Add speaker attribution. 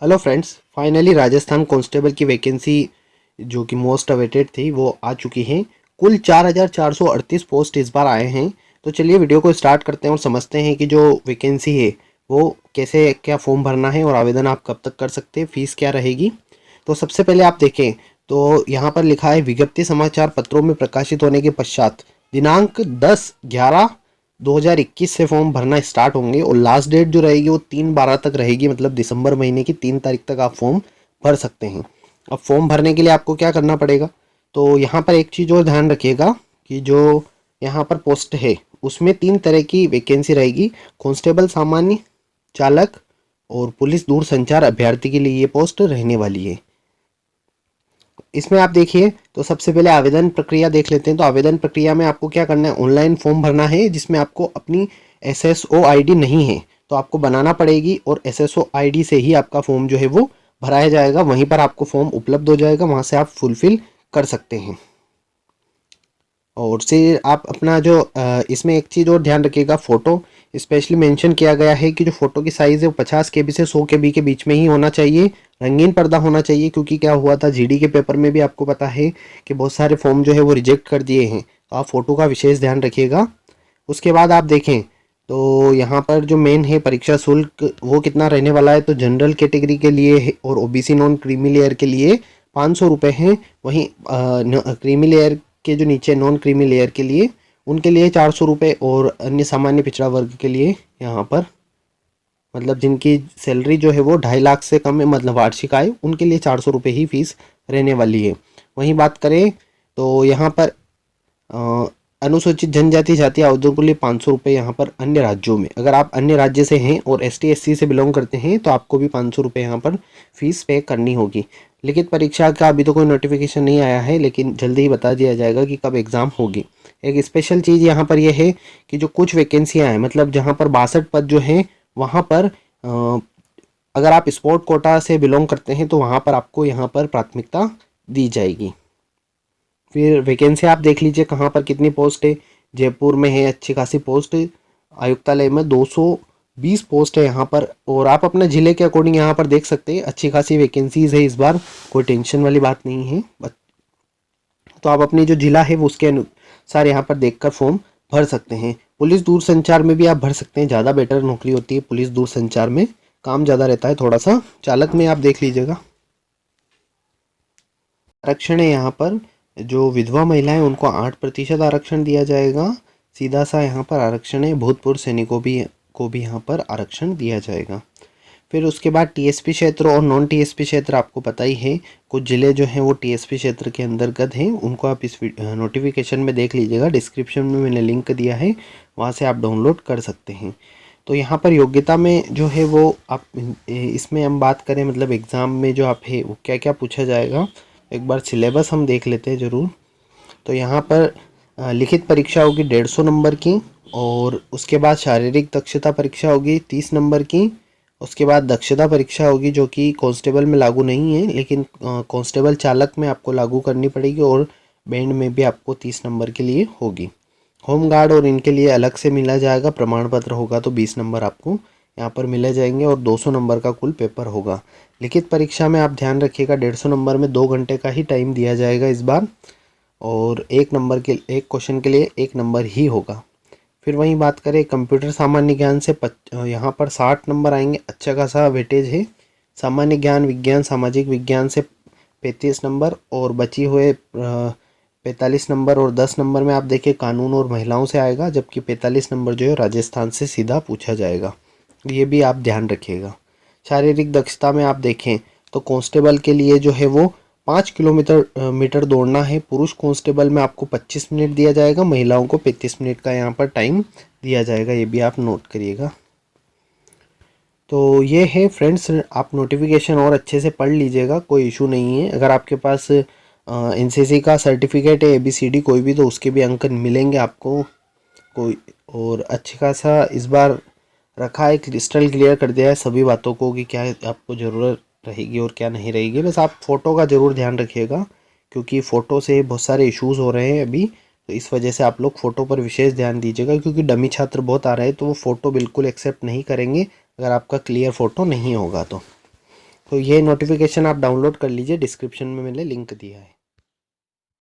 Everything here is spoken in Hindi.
Speaker 1: Hello friends, finally Rajasthan constable की वैकेंसी जो कि मोस्ट अवेटेड थी वो आ चुकी है। कुल 4,438 पोस्ट इस बार आए हैं। तो चलिए वीडियो को स्टार्ट करते हैं और समझते हैं कि जो वैकेंसी है वो कैसे क्या फॉर्म भरना है और आवेदन आप कब तक कर सकते हैं, फीस क्या रहेगी। तो सबसे पहले आप देखें तो यहाँ पर लिखा है विज्ञप्ति समाचार पत्रों में प्रकाशित होने के पश्चात दिनांक 10/11/2021 से फॉर्म भरना स्टार्ट होंगे और लास्ट डेट जो रहेगी वो 3/12 तक रहेगी, मतलब दिसंबर महीने की 3 तारीख तक आप फॉर्म भर सकते हैं। अब फॉर्म भरने के लिए आपको क्या करना पड़ेगा, तो यहाँ पर एक चीज़ और ध्यान रखिएगा कि जो यहाँ पर पोस्ट है उसमें 3 तरह की वैकेंसी रहेगी। कांस्टेबल सामान्य, चालक और पुलिस दूरसंचार अभ्यर्थी के लिए ये पोस्ट रहने वाली है। इसमें आप देखिए तो सबसे पहले आवेदन प्रक्रिया देख लेते हैं। तो आवेदन प्रक्रिया में आपको क्या करना है, ऑनलाइन फॉर्म भरना है जिसमें आपको अपनी एसएसओ आईडी नहीं है तो आपको बनाना पड़ेगी और एसएसओ आईडी से ही आपका फॉर्म जो है वो भराया जाएगा। वहीं पर आपको फॉर्म उपलब्ध हो जाएगा, वहाँ से आप फुलफिल कर सकते हैं। और से आप अपना जो इसमें एक चीज़ और ध्यान रखिएगा, फ़ोटो स्पेशली मेंशन किया गया है कि जो फ़ोटो की साइज़ है वो 50 KB से 100 KB के बीच में ही होना चाहिए। रंगीन पर्दा होना चाहिए, क्योंकि क्या हुआ था जीडी के पेपर में भी आपको पता है कि बहुत सारे फॉर्म जो है वो रिजेक्ट कर दिए हैं। तो आप फ़ोटो का विशेष ध्यान रखिएगा। उसके बाद आप देखें तो यहाँ पर जो मेन है परीक्षा शुल्क वो कितना रहने वाला है। तो जनरल कैटेगरी के लिए है और ओबीसी नॉन क्रीमी लेयर के लिए 500 रुपये हैं। वहीं क्रीमी लेयर के जो नीचे नॉन क्रीमी लेयर के लिए उनके लिए 400 रुपये और अन्य सामान्य पिछड़ा वर्ग के लिए यहाँ पर मतलब जिनकी सैलरी जो है वो 2.5 लाख से कम है, मतलब वार्षिक आय, उनके लिए 400 रुपये ही फीस रहने वाली है। वहीं बात करें तो यहाँ पर अ, अनुसूचित जनजाति जाति आवेदकों के लिए 500 रुपये यहाँ पर अन्य राज्यों में। अगर आप अन्य राज्य से हैं और एसटी एससी से बिलोंग करते हैं तो आपको भी 500 रुपये यहाँ पर फीस पे करनी होगी। लिखित परीक्षा का अभी तो कोई नोटिफिकेशन नहीं आया है, लेकिन जल्दी ही बता दिया जाएगा कि कब एग्ज़ाम होगी। एक स्पेशल चीज़ यहाँ पर यह है कि जो कुछ वैकेंसियाँ हैं, मतलब जहाँ पर 62 पद जो हैं वहाँ पर अगर आप स्पोर्ट कोटा से बिलोंग करते हैं तो वहाँ पर आपको यहाँ पर प्राथमिकता दी जाएगी। फिर वैकेंसी आप देख लीजिए कहाँ पर कितनी पोस्ट है। जयपुर में है अच्छी खासी पोस्ट, आयुक्तालय में 220 पोस्ट है यहाँ पर। और आप अपने ज़िले के अकॉर्डिंग यहाँ पर देख सकते हैं, अच्छी खासी वैकेंसीज है इस बार, कोई टेंशन वाली बात नहीं है। तो आप अपनी जो ज़िला है वो उसके अनुसार यहाँ पर देखकर फॉर्म भर सकते हैं। पुलिस दूरसंचार में भी आप भर सकते हैं, ज़्यादा बेटर नौकरी होती है पुलिस दूरसंचार में, काम ज़्यादा रहता है थोड़ा सा। चालक में आप देख लीजिएगा आरक्षण है यहाँ पर, जो विधवा महिलाएं उनको 8% आरक्षण दिया जाएगा। सीधा सा यहाँ पर आरक्षण है। भूतपूर्व सैनिकों को भी यहाँ पर आरक्षण दिया जाएगा। फिर उसके बाद टीएसपी क्षेत्र और नॉन टीएसपी क्षेत्र आपको पता ही है, कुछ ज़िले जो हैं वो टीएसपी क्षेत्र के अंतर्गत हैं, उनको आप इस नोटिफिकेशन में देख लीजिएगा। डिस्क्रिप्शन में मैंने लिंक दिया है, वहाँ से आप डाउनलोड कर सकते हैं। तो यहाँ पर योग्यता में जो है वो आप इसमें हम बात करें, मतलब एग्ज़ाम में जो आप है वो क्या क्या पूछा जाएगा, एक बार सिलेबस हम देख लेते हैं ज़रूर। तो यहाँ पर लिखित परीक्षा होगी 150 नंबर की, और उसके बाद शारीरिक दक्षता परीक्षा होगी 30 नंबर की। उसके बाद दक्षता परीक्षा होगी जो कि कांस्टेबल में लागू नहीं है, लेकिन कांस्टेबल चालक में आपको लागू करनी पड़ेगी, और बैंड में भी आपको 30 नंबर के लिए होगी। होमगार्ड और इनके लिए अलग से मिला जाएगा, प्रमाण पत्र होगा तो 20 नंबर आपको यहाँ पर मिले जाएंगे और 200 नंबर का कुल पेपर होगा। लिखित परीक्षा में आप ध्यान रखिएगा 150 नंबर में 2 घंटे का ही टाइम दिया जाएगा इस बार, और एक क्वेश्चन के लिए 1 नंबर ही होगा। फिर वहीं बात करें कंप्यूटर सामान्य ज्ञान से यहाँ पर 60 नंबर आएंगे, अच्छा खासा वेटेज है। सामान्य ज्ञान, विज्ञान, सामाजिक विज्ञान से 35 नंबर, और बची हुए 45 नंबर और 10 नंबर में आप देखिए कानून और महिलाओं से आएगा, जबकि 45 नंबर जो है राजस्थान से सीधा पूछा जाएगा, ये भी आप ध्यान रखिएगा। शारीरिक दक्षता में आप देखें तो कांस्टेबल के लिए जो है वो 5 मीटर दौड़ना है। पुरुष कांस्टेबल में आपको 25 मिनट दिया जाएगा, महिलाओं को 35 मिनट का यहाँ पर टाइम दिया जाएगा, ये भी आप नोट करिएगा। तो ये है फ्रेंड्स, आप नोटिफिकेशन और अच्छे से पढ़ लीजिएगा, कोई इशू नहीं है। अगर आपके पास एनसीसी का सर्टिफिकेट है एबीसीडी कोई भी, तो उसके भी अंक मिलेंगे आपको कोई। और अच्छी खासा इस बार रखा है, क्रिस्टल क्लियर कर दिया है सभी बातों को कि क्या आपको ज़रूरत रहेगी और क्या नहीं रहेगी। बस आप फ़ोटो का ज़रूर ध्यान रखिएगा, क्योंकि फ़ोटो से बहुत सारे इश्यूज हो रहे हैं अभी, तो इस वजह से आप लोग फ़ोटो पर विशेष ध्यान दीजिएगा, क्योंकि डमी छात्र बहुत आ रहे हैं तो वो फ़ोटो बिल्कुल एक्सेप्ट नहीं करेंगे अगर आपका क्लियर फ़ोटो नहीं होगा तो। तो ये नोटिफिकेशन आप डाउनलोड कर लीजिए, डिस्क्रिप्शन में मैंने लिंक दिया है।